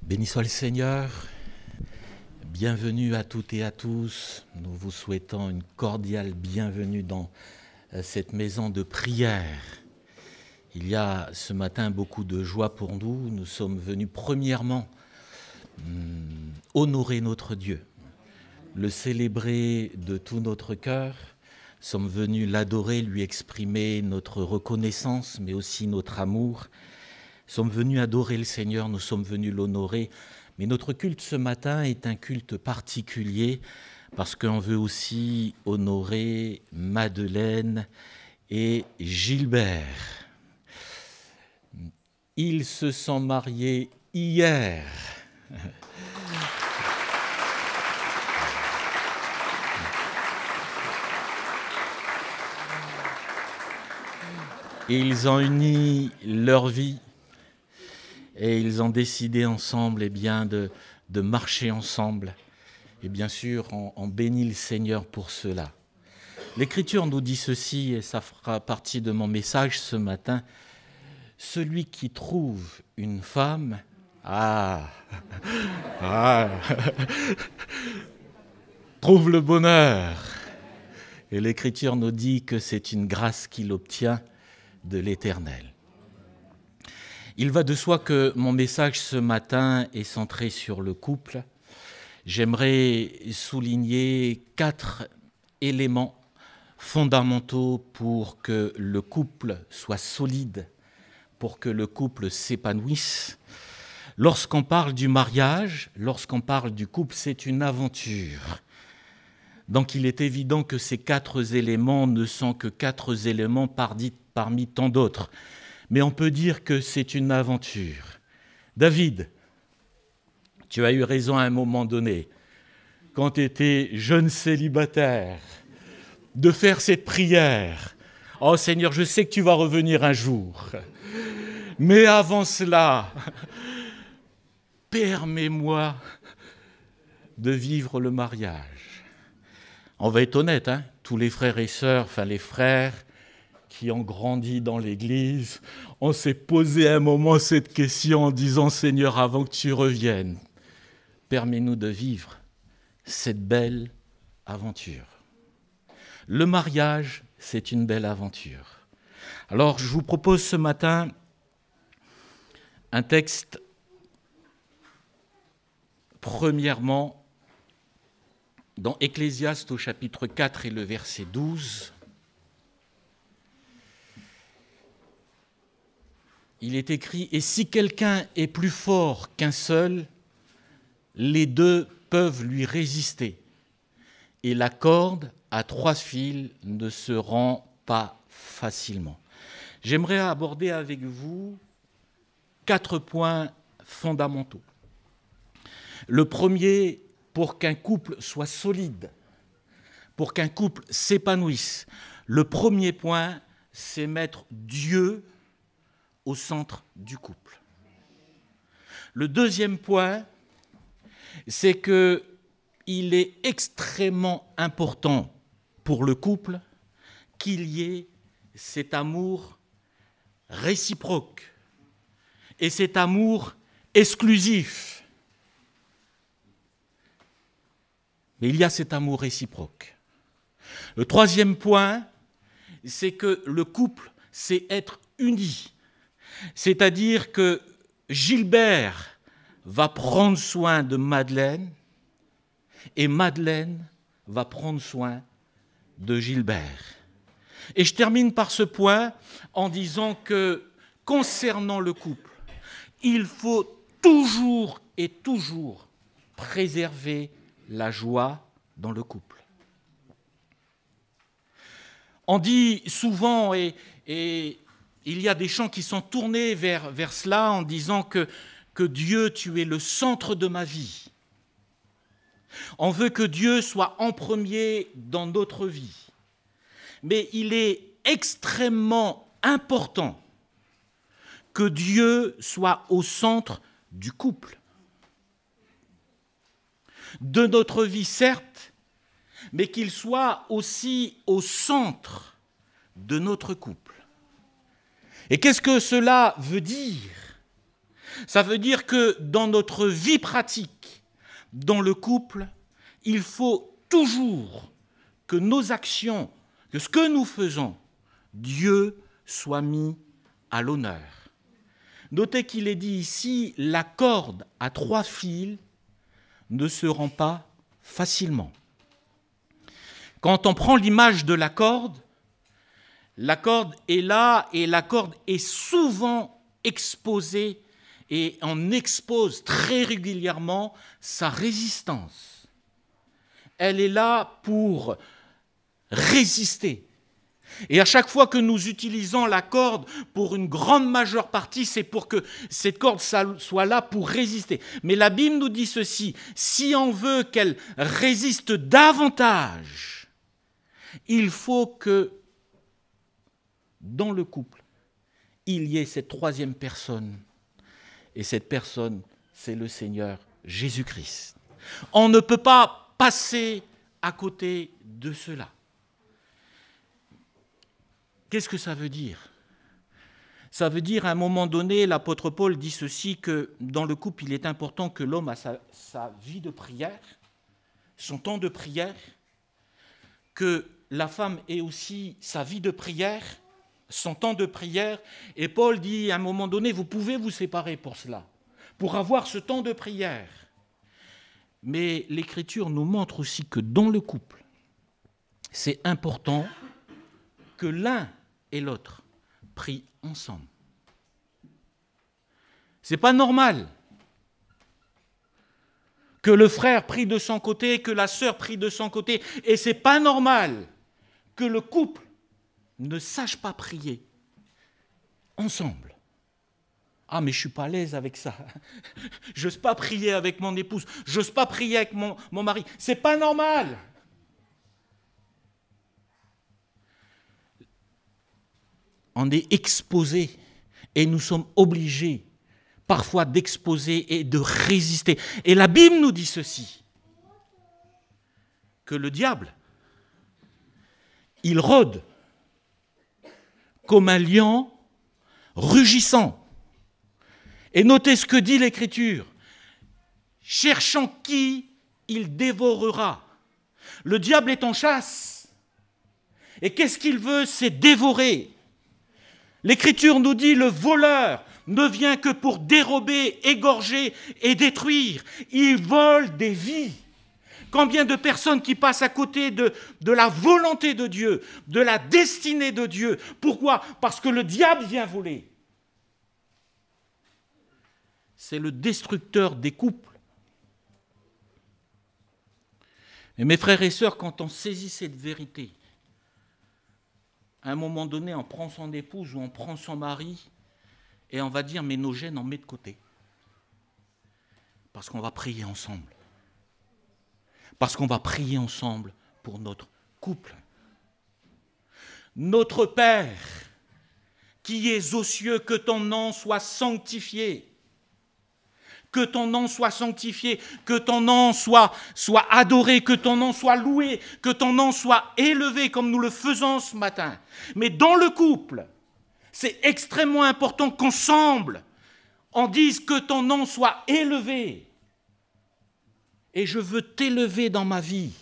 Béni soit le Seigneur, bienvenue à toutes et à tous. Nous vous souhaitons une cordiale bienvenue dans cette maison de prière. Il y a ce matin beaucoup de joie pour nous. Nous sommes venus premièrement honorer notre Dieu, le célébrer de tout notre cœur. Nous sommes venus l'adorer, lui exprimer notre reconnaissance, mais aussi notre amour. Nous sommes venus adorer le Seigneur, nous sommes venus l'honorer. Mais notre culte ce matin est un culte particulier parce qu'on veut aussi honorer Madeleine et Gilbert. Ils se sont mariés hier. Ils ont uni leur vie. Et ils ont décidé ensemble de marcher ensemble. Et bien sûr, on bénit le Seigneur pour cela. L'Écriture nous dit ceci, et ça fera partie de mon message ce matin. Celui qui trouve une femme, trouve le bonheur. Et l'Écriture nous dit que c'est une grâce qu'il obtient de l'Éternel. Il va de soi que mon message ce matin est centré sur le couple. J'aimerais souligner 4 éléments fondamentaux pour que le couple soit solide, pour que le couple s'épanouisse. Lorsqu'on parle du mariage, lorsqu'on parle du couple, c'est une aventure. Donc il est évident que ces 4 éléments ne sont que 4 éléments parmi tant d'autres. Mais on peut dire que c'est une aventure. David, tu as eu raison à un moment donné, quand tu étais jeune célibataire, de faire cette prière. Oh Seigneur, je sais que tu vas revenir un jour. Mais avant cela, permets-moi de vivre le mariage. On va être honnête, hein, tous les frères et sœurs, les frères qui ont grandi dans l'Église, on s'est posé un moment cette question en disant « Seigneur, avant que tu reviennes, permets-nous de vivre cette belle aventure. » Le mariage, c'est une belle aventure. Alors, je vous propose ce matin un texte, premièrement, dans Ecclésiaste au chapitre 4 et le verset 12. Il est écrit « Et si quelqu'un est plus fort qu'un seul, les deux peuvent lui résister. Et la corde à 3 fils ne se rend pas facilement. » J'aimerais aborder avec vous 4 points fondamentaux. Le premier, pour qu'un couple soit solide, pour qu'un couple s'épanouisse, le premier point, c'est mettre Dieu au centre du couple. Le deuxième point, c'est qu'il est extrêmement important pour le couple qu'il y ait cet amour réciproque et cet amour exclusif. Mais il y a cet amour réciproque. Le troisième point, c'est que le couple, c'est être uni. C'est-à-dire que Gilbert va prendre soin de Madeleine et Madeleine va prendre soin de Gilbert. Et je termine par ce point en disant que concernant le couple, il faut toujours et toujours préserver la joie dans le couple. On dit souvent, et il y a des chants qui sont tournés vers cela en disant que Dieu, tu es le centre de ma vie. On veut que Dieu soit en premier dans notre vie. Mais il est extrêmement important que Dieu soit au centre du couple. De notre vie, certes, mais qu'il soit aussi au centre de notre couple. Et qu'est-ce que cela veut dire ? Ça veut dire que dans notre vie pratique, dans le couple, il faut toujours que nos actions, que ce que nous faisons, Dieu soit mis à l'honneur. Notez qu'il est dit ici, la corde à 3 fils ne se rend pas facilement. Quand on prend l'image de la corde est là et la corde est souvent exposée et on expose très régulièrement sa résistance. Elle est là pour résister. Et à chaque fois que nous utilisons la corde, pour une grande majeure partie, c'est pour que cette corde soit là pour résister. Mais la Bible nous dit ceci, si on veut qu'elle résiste davantage, il faut que dans le couple, il y ait cette 3e personne. Et cette personne, c'est le Seigneur Jésus-Christ. On ne peut pas passer à côté de cela. Qu'est-ce que ça veut dire? Ça veut dire, à un moment donné, l'apôtre Paul dit ceci, que dans le couple, il est important que l'homme a sa vie de prière, son temps de prière, que la femme ait aussi sa vie de prière, son temps de prière. Et Paul dit, à un moment donné, vous pouvez vous séparer pour cela, pour avoir ce temps de prière. Mais l'Écriture nous montre aussi que dans le couple, c'est important que l'un et l'autre prient ensemble. Ce n'est pas normal que le frère prie de son côté, que la sœur prie de son côté, et ce n'est pas normal que le couple ne sache pas prier ensemble. Ah, mais je ne suis pas à l'aise avec ça. Je n'ose pas prier avec mon épouse, je n'ose pas prier avec mon mari. Ce n'est pas normal. On est exposé et nous sommes obligés parfois d'exposer et de résister. Et la Bible nous dit ceci, que le diable, il rôde comme un lion rugissant. Et notez ce que dit l'Écriture, cherchant qui il dévorera. Le diable est en chasse. Et qu'est-ce qu'il veut? C'est dévorer. L'Écriture nous dit, le voleur ne vient que pour dérober, égorger et détruire. Il vole des vies. Combien de personnes qui passent à côté de la volonté de Dieu, de la destinée de Dieu. Pourquoi? Parce que le diable vient voler. C'est le destructeur des couples. Et mes frères et sœurs, quand on saisit cette vérité, à un moment donné, on prend son épouse ou on prend son mari et on va dire, mais nos gènes, on met de côté. Parce qu'on va prier ensemble. Parce qu'on va prier ensemble pour notre couple. Notre Père, qui es aux cieux, que ton nom soit sanctifié. Que ton nom soit sanctifié, que ton nom soit adoré, que ton nom soit loué, que ton nom soit élevé comme nous le faisons ce matin. Mais dans le couple, c'est extrêmement important qu'ensemble, on dise que ton nom soit élevé. Et je veux t'élever dans ma vie,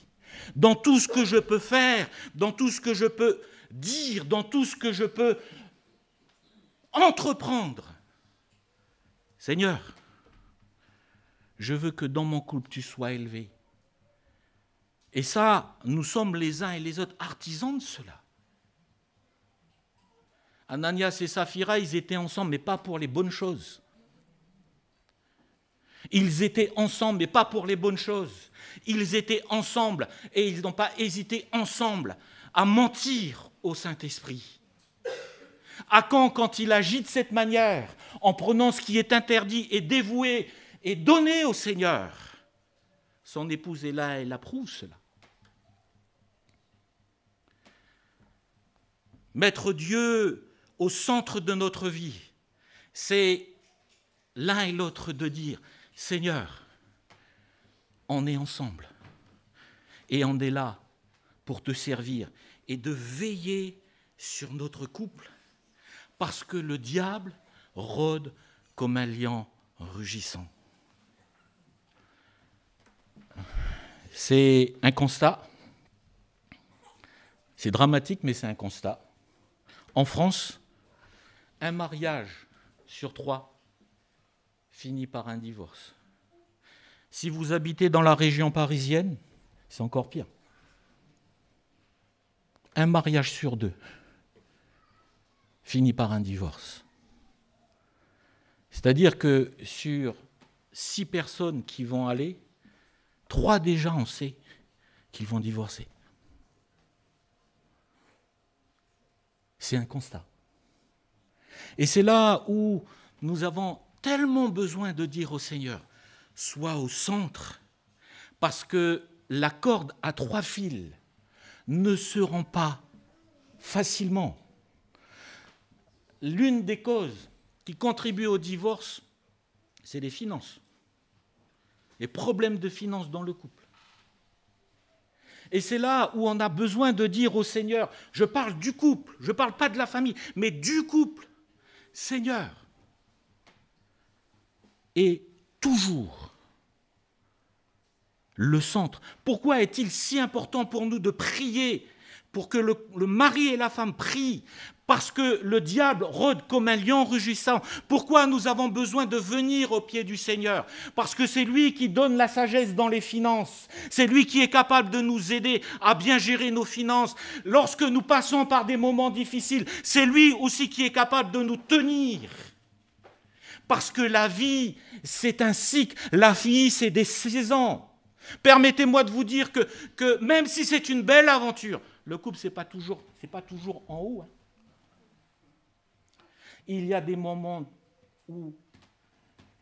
dans tout ce que je peux faire, dans tout ce que je peux dire, dans tout ce que je peux entreprendre. Seigneur, je veux que dans mon couple, tu sois élevé. Et ça, nous sommes les uns et les autres artisans de cela. Ananias et Saphira, ils étaient ensemble, mais pas pour les bonnes choses. Ils étaient ensemble, mais pas pour les bonnes choses. Ils étaient ensemble et ils n'ont pas hésité ensemble à mentir au Saint-Esprit. Achan, quand il agit de cette manière, en prenant ce qui est interdit et dévoué et donné au Seigneur, son épouse est là, elle approuve cela. Mettre Dieu au centre de notre vie, c'est l'un et l'autre de dire, Seigneur, on est ensemble et on est là pour te servir et de veiller sur notre couple parce que le diable rôde comme un lion rugissant. C'est un constat. C'est dramatique, mais c'est un constat. En France, un mariage sur 3 finit par un divorce. Si vous habitez dans la région parisienne, c'est encore pire. Un mariage sur 2 finit par un divorce. C'est-à-dire que sur 6 personnes qui vont aller, 3 déjà on sait qu'ils vont divorcer. C'est un constat. Et c'est là où nous avons tellement besoin de dire au Seigneur, sois au centre, parce que la corde à 3 fils ne se rend pas facilement. L'une des causes qui contribuent au divorce, c'est les finances. Les problèmes de finances dans le couple. Et c'est là où on a besoin de dire au Seigneur, je parle du couple, je ne parle pas de la famille, mais du couple, Seigneur. Et toujours le centre. Pourquoi est-il si important pour nous de prier pour que le mari et la femme prient? Parce que le diable rôde comme un lion rugissant. Pourquoi nous avons besoin de venir au pied du Seigneur? Parce que c'est lui qui donne la sagesse dans les finances. C'est lui qui est capable de nous aider à bien gérer nos finances. Lorsque nous passons par des moments difficiles, c'est lui aussi qui est capable de nous tenir. Parce que la vie, c'est un cycle. La vie, c'est des saisons. Permettez-moi de vous dire que même si c'est une belle aventure, le couple, c'est pas toujours en haut. Hein. Il y a des moments où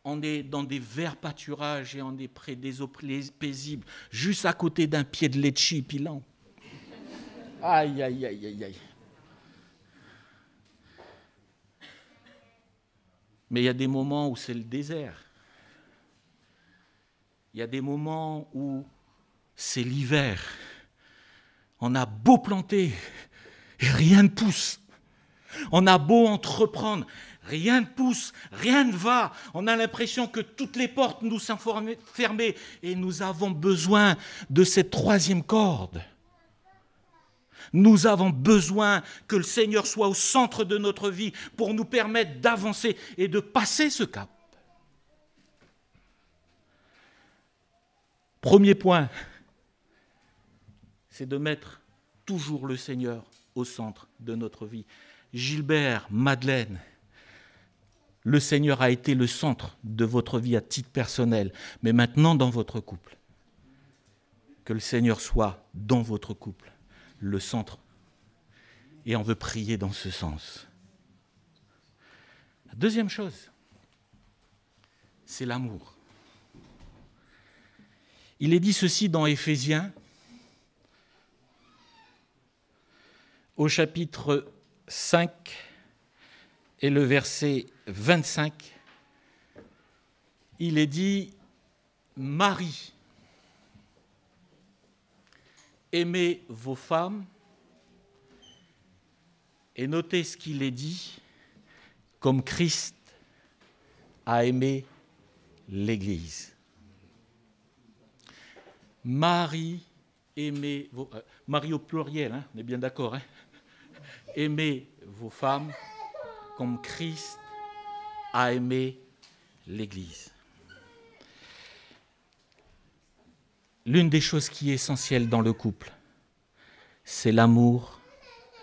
on est dans des verts pâturages et on est près des eaux paisibles, juste à côté d'un pied de litchi pilant. Aïe, aïe, aïe, aïe, aïe. Mais il y a des moments où c'est le désert. Il y a des moments où c'est l'hiver. On a beau planter et rien ne pousse. On a beau entreprendre, rien ne pousse, rien ne va. On a l'impression que toutes les portes nous sont fermées et nous avons besoin de cette 3e corde. Nous avons besoin que le Seigneur soit au centre de notre vie pour nous permettre d'avancer et de passer ce cap. Premier point, c'est de mettre toujours le Seigneur au centre de notre vie. Gilbert, Madeleine, le Seigneur a été le centre de votre vie à titre personnel, mais maintenant dans votre couple. Que le Seigneur soit dans votre couple, le centre. Et on veut prier dans ce sens. La deuxième chose, c'est l'amour. Il est dit ceci dans Éphésiens, au chapitre 5 et le verset 25, il est dit « Marie, aimez vos femmes » et notez ce qu'il est dit « comme Christ a aimé l'Église ». Marie, aimez vos... Marie au pluriel, hein, on est bien d'accord, hein? Aimez vos femmes comme Christ a aimé l'Église. L'une des choses qui est essentielle dans le couple, c'est l'amour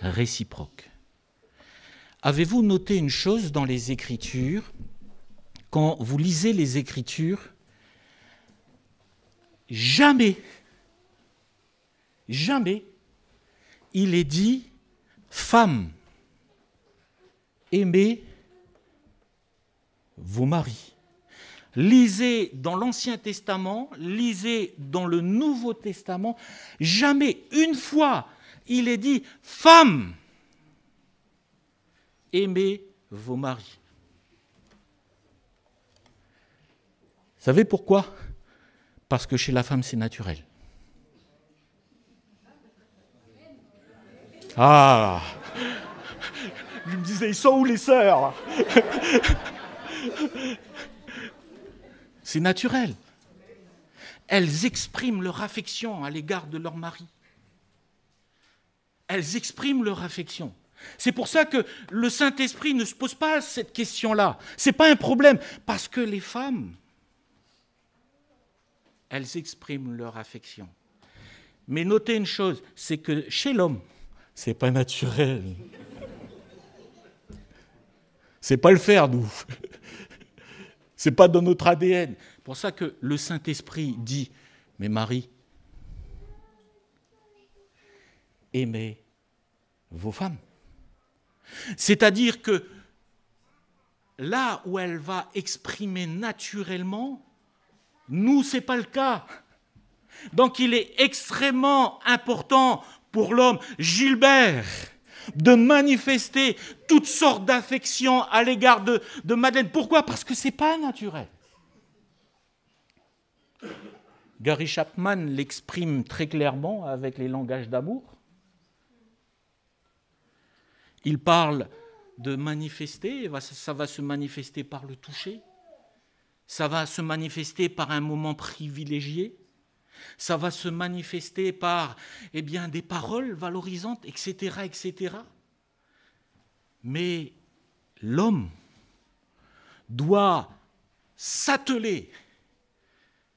réciproque. Avez-vous noté une chose dans les Écritures? Quand vous lisez les Écritures, jamais il est dit « Femmes, aimez vos maris ». Lisez dans l'Ancien Testament, lisez dans le Nouveau Testament, jamais une fois il est dit « Femmes, aimez vos maris ». Vous savez pourquoi? Parce que chez la femme, c'est naturel. Ah! Je me disais, ils sont où les sœurs? C'est naturel. Elles expriment leur affection à l'égard de leur mari. Elles expriment leur affection. C'est pour ça que le Saint-Esprit ne se pose pas cette question-là. Ce n'est pas un problème, parce que les femmes, elles expriment leur affection. Mais notez une chose, c'est que chez l'homme, ce n'est pas naturel. C'est pas le faire, nous. C'est pas dans notre ADN. C'est pour ça que le Saint-Esprit dit, mais Marie, aimez vos femmes. C'est-à-dire que là où elle va exprimer naturellement, nous, ce n'est pas le cas. Donc il est extrêmement important pour l'homme, Gilbert, de manifester toutes sortes d'affections à l'égard de Madeleine. Pourquoi ? Parce que ce n'est pas naturel. Gary Chapman l'exprime très clairement avec les langages d'amour. Il parle de manifester, ça va se manifester par le toucher, ça va se manifester par un moment privilégié, ça va se manifester par des paroles valorisantes, etc., etc. Mais l'homme doit s'atteler.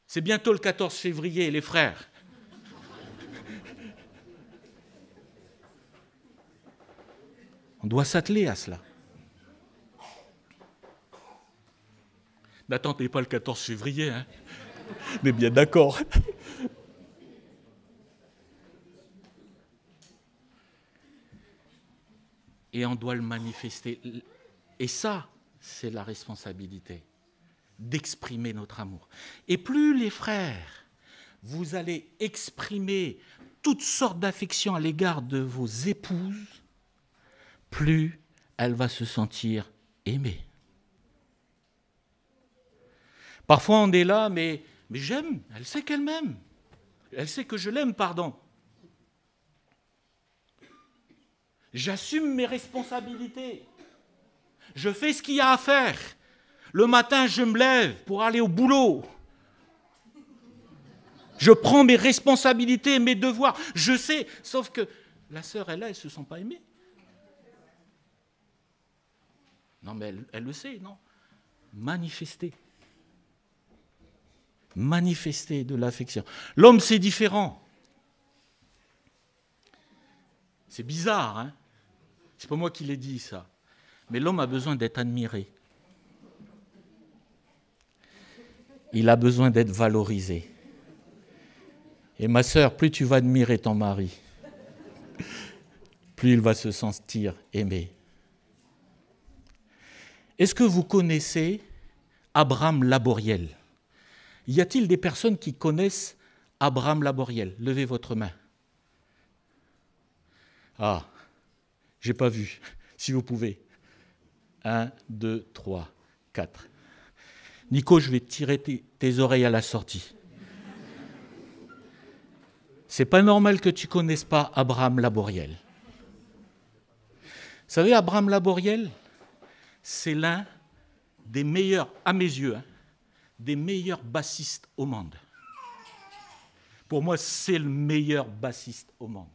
C'est bientôt le 14 février, les frères. On doit s'atteler à cela. N'attendez pas le 14 février, hein. On est bien d'accord. Et on doit le manifester. Et ça, c'est la responsabilité, d'exprimer notre amour. Et plus les frères, vous allez exprimer toutes sortes d'affections à l'égard de vos épouses, plus elle va se sentir aimée. Parfois on est là, mais j'aime, elle sait qu'elle m'aime. Elle sait que je l'aime, pardon. J'assume mes responsabilités. Je fais ce qu'il y a à faire. Le matin, je me lève pour aller au boulot. Je prends mes responsabilités, mes devoirs. Je sais, sauf que la sœur, elle ne se sent pas aimée. Non, mais elle le sait, non ? Manifester. Manifester de l'affection. L'homme, c'est différent. C'est bizarre, hein ? C'est pas moi qui l'ai dit, ça. Mais l'homme a besoin d'être admiré. Il a besoin d'être valorisé. Et ma sœur, plus tu vas admirer ton mari, plus il va se sentir aimé. Est-ce que vous connaissez Abraham Laboriel ? Y a-t-il des personnes qui connaissent Abraham Laboriel ? Levez votre main. Ah, j'ai pas vu. Si vous pouvez. 1, 2, 3, 4. Nico, je vais tirer tes oreilles à la sortie. C'est pas normal que tu connaisses pas Abraham Laboriel. Vous savez, Abraham Laboriel, c'est l'un des meilleurs, à mes yeux, des meilleurs bassistes au monde. Pour moi, c'est le meilleur bassiste au monde.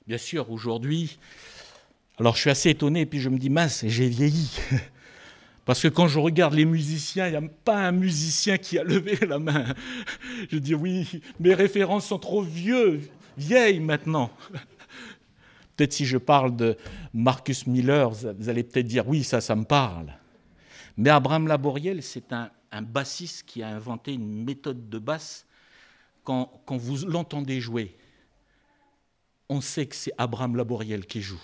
Bien sûr, aujourd'hui, alors je suis assez étonné, et puis je me dis, mince, j'ai vieilli. Parce que quand je regarde les musiciens, il n'y a pas un musicien qui a levé la main. Je dis, oui, mes références sont trop vieilles maintenant. Peut-être si je parle de Marcus Miller, vous allez peut-être dire, oui, ça me parle. Mais Abraham Laboriel, c'est un bassiste qui a inventé une méthode de basse. Quand vous l'entendez jouer, on sait que c'est Abraham Laboriel qui joue.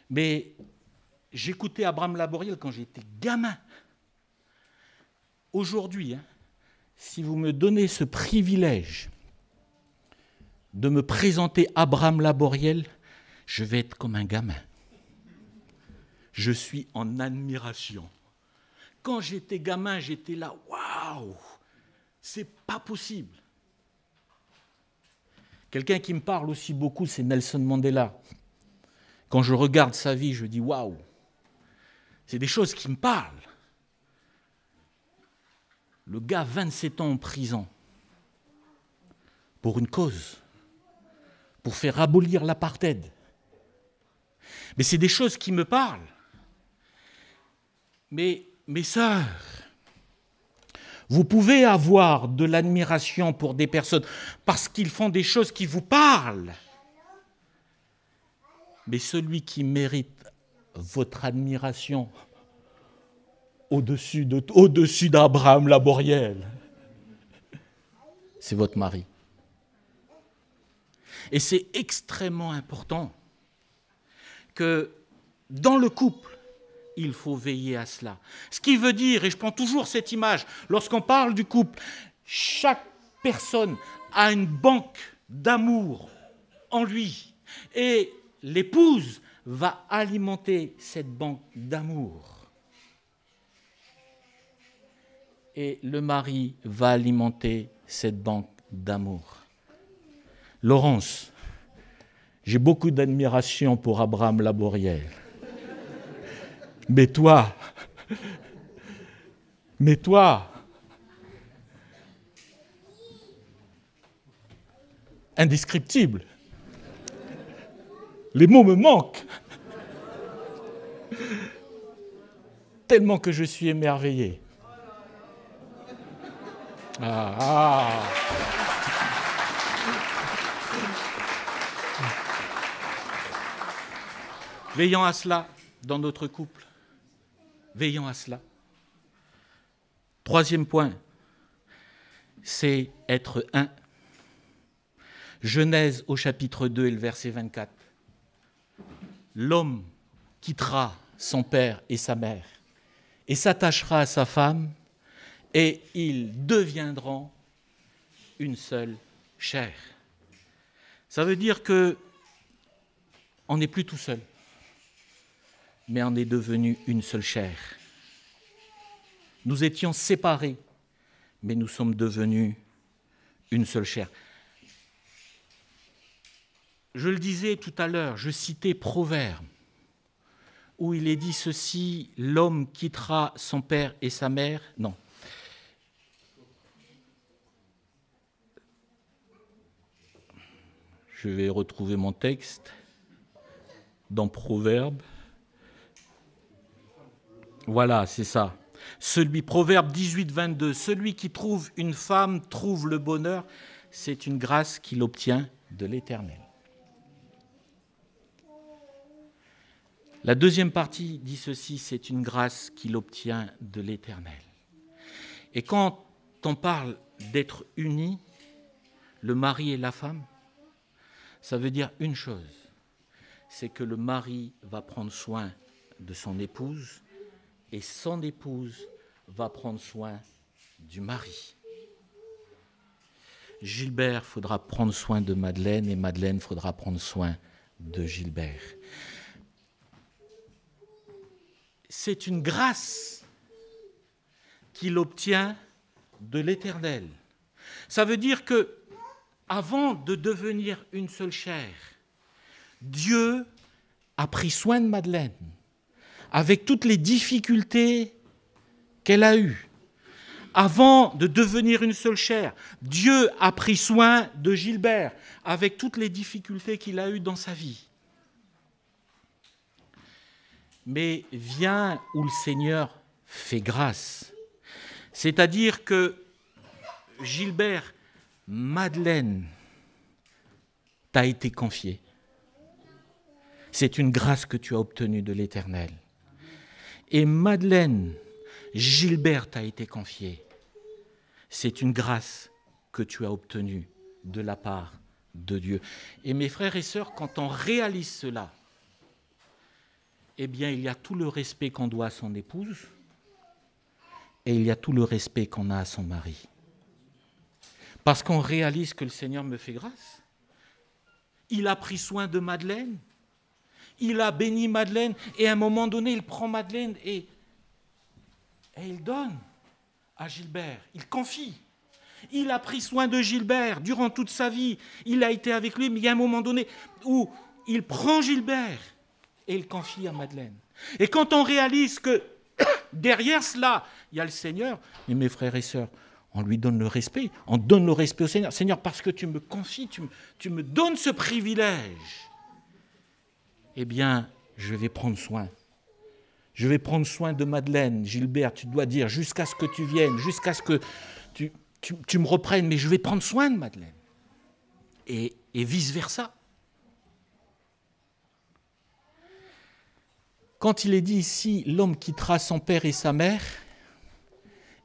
Mais j'écoutais Abraham Laboriel quand j'étais gamin. Aujourd'hui, si vous me donnez ce privilège de me présenter Abraham Laboriel, je vais être comme un gamin. Je suis en admiration. Quand j'étais gamin, j'étais là, waouh, c'est pas possible. Quelqu'un qui me parle aussi beaucoup, c'est Nelson Mandela. Quand je regarde sa vie, je dis waouh. C'est des choses qui me parlent. Le gars, 27 ans en prison, pour une cause, pour faire abolir l'apartheid. Mais c'est des choses qui me parlent. Mais mes sœurs, vous pouvez avoir de l'admiration pour des personnes parce qu'ils font des choses qui vous parlent. Mais celui qui mérite votre admiration au-dessus d'Abraham Laboriel, c'est votre mari. Et c'est extrêmement important que dans le couple, il faut veiller à cela. Ce qui veut dire, et je prends toujours cette image, lorsqu'on parle du couple, chaque personne a une banque d'amour en lui. Et l'épouse va alimenter cette banque d'amour. Et le mari va alimenter cette banque d'amour. Laurence, j'ai beaucoup d'admiration pour Abraham Laboriel. Mais toi, indescriptible. Les mots me manquent. Tellement que je suis émerveillé. Veillons à cela dans notre couple. Veillons à cela. Troisième point, c'est être un. Genèse au chapitre 2 et le verset 24. L'homme quittera son père et sa mère et s'attachera à sa femme et ils deviendront une seule chair. Ça veut dire que on n'est plus tout seul, mais on est devenu une seule chair. Nous étions séparés, mais nous sommes devenus une seule chair. Je le disais tout à l'heure, je citais Proverbe, où il est dit ceci, l'homme quittera son père et sa mère. Non. Je vais retrouver mon texte dans Proverbe. Voilà, c'est ça. Proverbe 18, 22, celui qui trouve une femme trouve le bonheur, c'est une grâce qu'il obtient de l'Éternel. La deuxième partie dit ceci, c'est une grâce qu'il obtient de l'Éternel. Et quand on parle d'être unis, le mari et la femme, ça veut dire une chose, c'est que le mari va prendre soin de son épouse et son épouse va prendre soin du mari. Gilbert faudra prendre soin de Madeleine et Madeleine faudra prendre soin de Gilbert. C'est une grâce qu'il obtient de l'Éternel. Ça veut dire que, avant de devenir une seule chair, Dieu a pris soin de Madeleine, avec toutes les difficultés qu'elle a eues. Avant de devenir une seule chair, Dieu a pris soin de Gilbert, avec toutes les difficultés qu'il a eues dans sa vie. Mais vient où le Seigneur fait grâce. C'est-à-dire que Gilbert, Madeleine t'a été confiée. C'est une grâce que tu as obtenue de l'Éternel. Et Madeleine, Gilbert t'a été confié. C'est une grâce que tu as obtenue de la part de Dieu. Et mes frères et sœurs, quand on réalise cela, eh bien, il y a tout le respect qu'on doit à son épouse et il y a tout le respect qu'on a à son mari. Parce qu'on réalise que le Seigneur me fait grâce. Il a pris soin de Madeleine, il a béni Madeleine et à un moment donné, il prend Madeleine et il donne à Gilbert, il confie. Il a pris soin de Gilbert durant toute sa vie, il a été avec lui, mais il y a un moment donné où il prend Gilbert et il confie à Madeleine. Et quand on réalise que derrière cela, il y a le Seigneur. Et mes frères et sœurs, on lui donne le respect. On donne le respect au Seigneur. Seigneur, parce que tu me confies, tu me donnes ce privilège, eh bien, je vais prendre soin. Je vais prendre soin de Madeleine. Gilbert, tu dois dire, jusqu'à ce que tu viennes, jusqu'à ce que tu me reprennes, mais je vais prendre soin de Madeleine. Et vice-versa. Quand il est dit ici, l'homme quittera son père et sa mère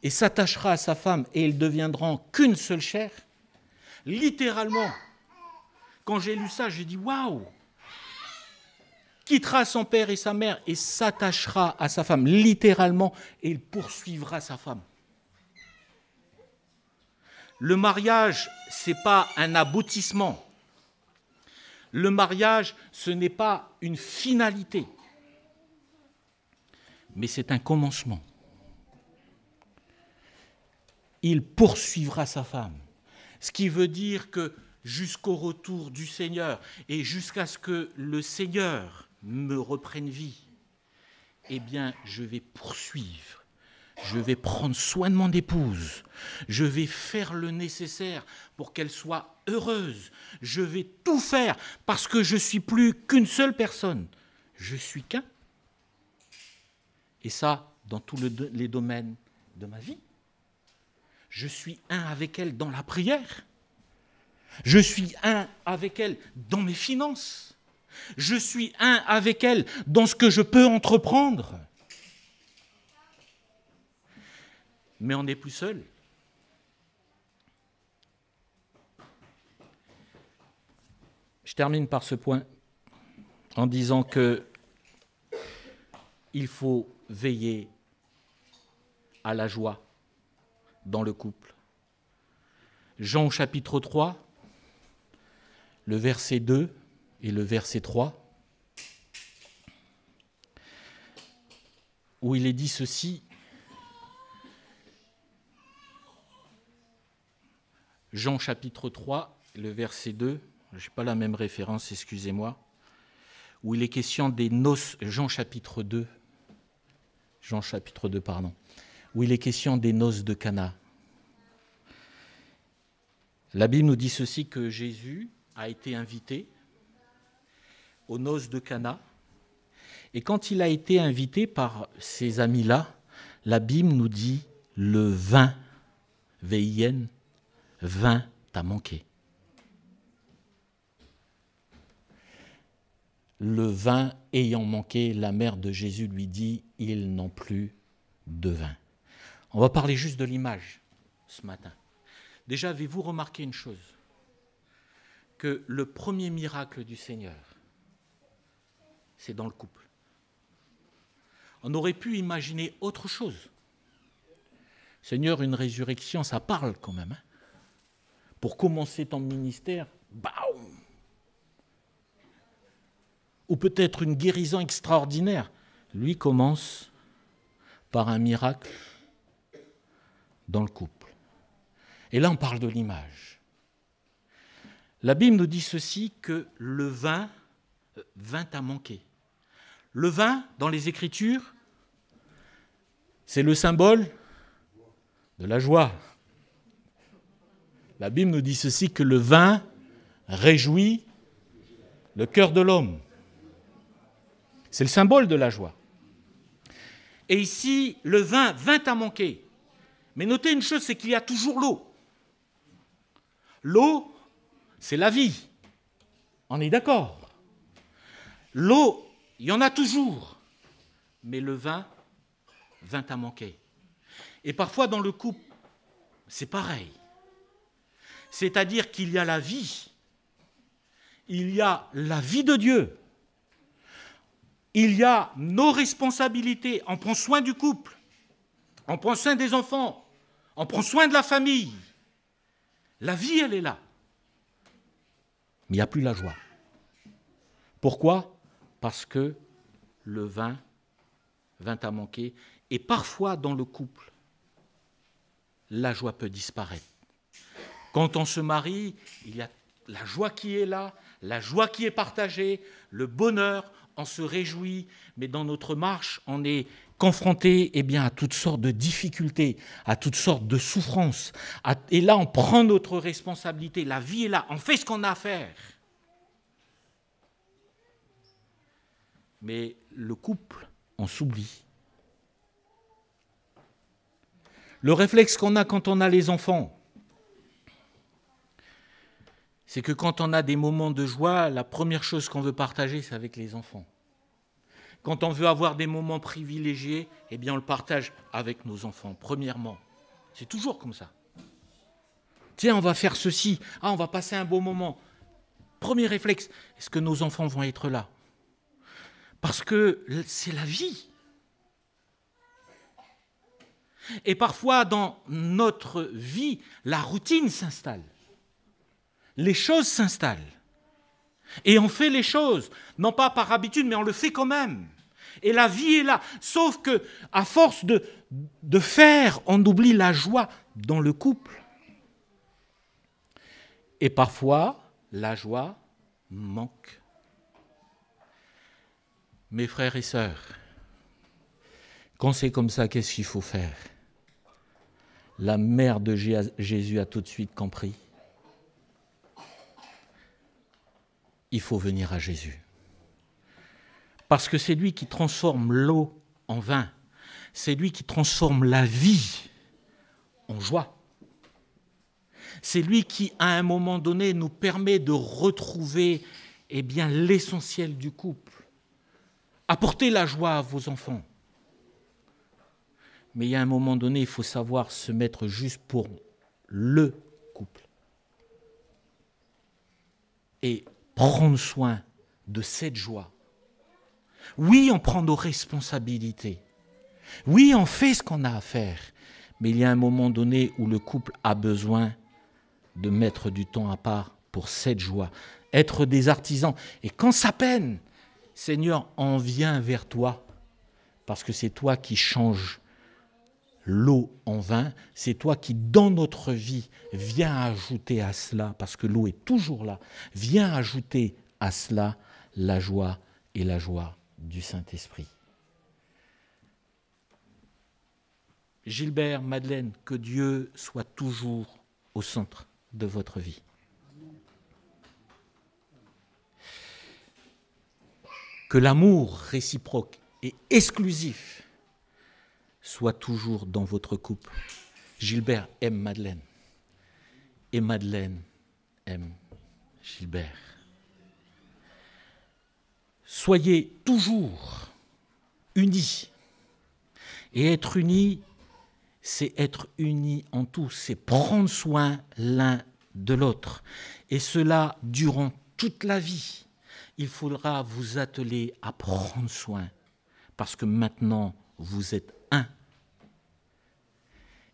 et s'attachera à sa femme et ils deviendront qu'une seule chair, littéralement, quand j'ai lu ça, j'ai dit waouh! Quittera son père et sa mère et s'attachera à sa femme, littéralement, et il poursuivra sa femme. Le mariage, ce n'est pas un aboutissement. Le mariage, ce n'est pas une finalité, mais c'est un commencement. Il poursuivra sa femme, ce qui veut dire que jusqu'au retour du Seigneur et jusqu'à ce que le Seigneur me reprenne vie, eh bien, je vais poursuivre. Je vais prendre soin de mon épouse. Je vais faire le nécessaire pour qu'elle soit heureuse. Je vais tout faire parce que je ne suis plus qu'une seule personne. Je suis qu'un. Et ça, dans tous les domaines de ma vie. Je suis un avec elle dans la prière. Je suis un avec elle dans mes finances. Je suis un avec elle dans ce que je peux entreprendre. Mais on n'est plus seul. Je termine par ce point en disant que il faut veiller à la joie dans le couple. Jean chapitre 3, le verset 2 et le verset 3, où il est dit ceci. Jean chapitre 3, le verset 2, je n'ai pas la même référence, excusez-moi, où il est question des noces, Jean chapitre 2, où il est question des noces de Cana. La Bible nous dit ceci, que Jésus a été invité aux noces de Cana, et quand il a été invité par ces amis-là, la Bible nous dit le vin, V-I-N, vin t'a manqué. Le vin ayant manqué, la mère de Jésus lui dit, ils n'ont plus de vin. On va parler juste de l'image ce matin. Déjà, avez-vous remarqué une chose? Que le premier miracle du Seigneur, c'est dans le couple. On aurait pu imaginer autre chose. Seigneur, une résurrection, ça parle quand même. Hein? Pour commencer ton ministère, baum! Ou peut-être une guérison extraordinaire. Lui commence par un miracle dans le couple. Et là, on parle de l'image. La Bible nous dit ceci, que le vin à manquer. Le vin, dans les Écritures, c'est le symbole de la joie. La Bible nous dit ceci, que le vin réjouit le cœur de l'homme. C'est le symbole de la joie. Et ici, le vin à manquer. Mais notez une chose, c'est qu'il y a toujours l'eau. L'eau, c'est la vie. On est d'accord. L'eau, il y en a toujours. Mais le vin à manquer. Et parfois, dans le couple, c'est pareil. C'est-à-dire qu'il y a la vie. Il y a la vie de Dieu. Il y a nos responsabilités. On prend soin du couple. On prend soin des enfants. On prend soin de la famille. La vie, elle est là. Mais il n'y a plus la joie. Pourquoi? Parce que le vin à manquer. Et parfois, dans le couple, la joie peut disparaître. Quand on se marie, il y a la joie qui est là, la joie qui est partagée, le bonheur, on se réjouit, mais dans notre marche, on est confronté à toutes sortes de difficultés, à toutes sortes de souffrances. Et là, on prend notre responsabilité. La vie est là, on fait ce qu'on a à faire. Mais le couple, on s'oublie. Le réflexe qu'on a quand on a les enfants, c'est que quand on a des moments de joie, la première chose qu'on veut partager, c'est avec les enfants. Quand on veut avoir des moments privilégiés, on le partage avec nos enfants, premièrement. C'est toujours comme ça. Tiens, on va faire ceci, on va passer un beau moment. Premier réflexe, est-ce que nos enfants vont être là? Parce que c'est la vie. Et parfois, dans notre vie, la routine s'installe. Les choses s'installent. Et on fait les choses, non pas par habitude, mais on le fait quand même. Et la vie est là. Sauf que, à force de faire, on oublie la joie dans le couple. Et parfois, la joie manque. Mes frères et sœurs, quand c'est comme ça, qu'est-ce qu'il faut faire? La mère de Jésus a tout de suite compris. Il faut venir à Jésus. Parce que c'est lui qui transforme l'eau en vin. C'est lui qui transforme la vie en joie. C'est lui qui, à un moment donné, nous permet de retrouver l'essentiel du couple. Apportez la joie à vos enfants. Mais il y a un moment donné, il faut savoir se mettre juste pour le couple. Et prendre soin de cette joie. Oui, on prend nos responsabilités. Oui, on fait ce qu'on a à faire. Mais il y a un moment donné où le couple a besoin de mettre du temps à part pour cette joie. Être des artisans. Et quand ça peine, Seigneur, on vient vers toi. Parce que c'est toi qui changes l'eau en vin. C'est toi qui, dans notre vie, viens ajouter à cela, parce que l'eau est toujours là, viens ajouter à cela la joie et la joie du Saint-Esprit. Gilbert, Madeleine, que Dieu soit toujours au centre de votre vie. Que l'amour réciproque et exclusif soit toujours dans votre couple. Gilbert aime Madeleine et Madeleine aime Gilbert. Soyez toujours unis. Et être unis, c'est être unis en tout, c'est prendre soin l'un de l'autre. Et cela durant toute la vie. Il faudra vous atteler à prendre soin, parce que maintenant, vous êtes un.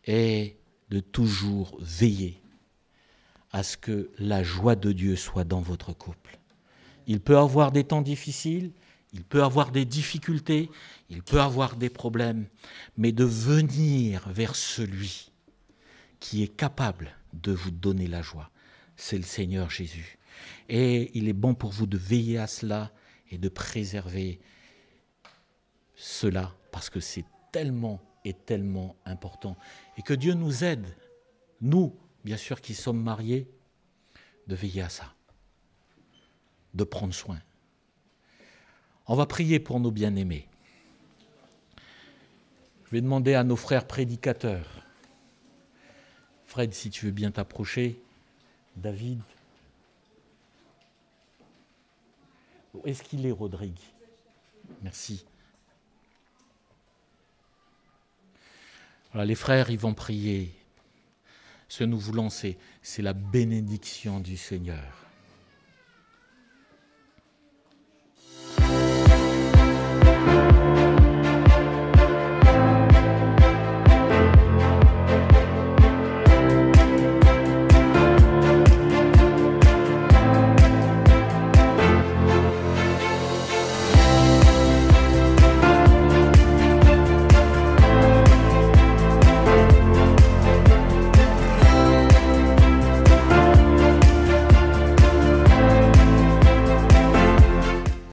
Et de toujours veiller à ce que la joie de Dieu soit dans votre couple. Il peut avoir des temps difficiles, il peut avoir des difficultés, il peut avoir des problèmes, mais de venir vers celui qui est capable de vous donner la joie, c'est le Seigneur Jésus. Et il est bon pour vous de veiller à cela et de préserver cela, parce que c'est tellement et tellement important. Et que Dieu nous aide, nous, bien sûr, qui sommes mariés, de veiller à ça, de prendre soin. On va prier pour nos bien-aimés. Je vais demander à nos frères prédicateurs. Fred, si tu veux bien t'approcher. David. Où est-ce qu'il est, Rodrigue? Merci. Voilà, les frères, ils vont prier. Ce que nous voulons, c'est la bénédiction du Seigneur.